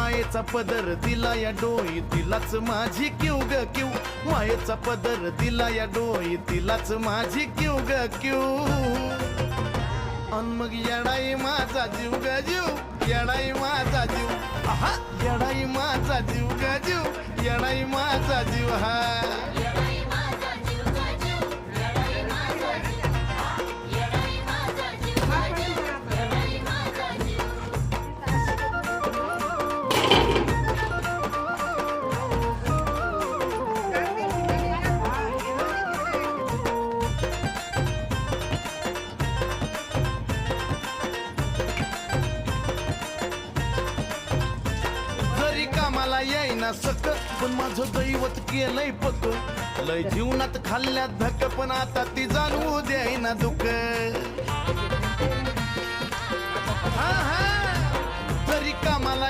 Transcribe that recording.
मायेचा पदर दिला या डोई तिलाच माझी क्यू ग क्यू, मायेचा पदर दिला या डोई तिलाच माझी क्यू ग क्यू. अन मग येडाई माझा जीव ग जीव, येडाई माझा जीव, आहा येडाई माझा जीव ग जीव, येडाई माझा जीव हा. कामाला येईना सक पण माझं दैवत केलंय पक, लय जीवनात खाल्ल्यात धक पण आता ती जाणवू द्यायना दुःख. हा हा तरी कामाला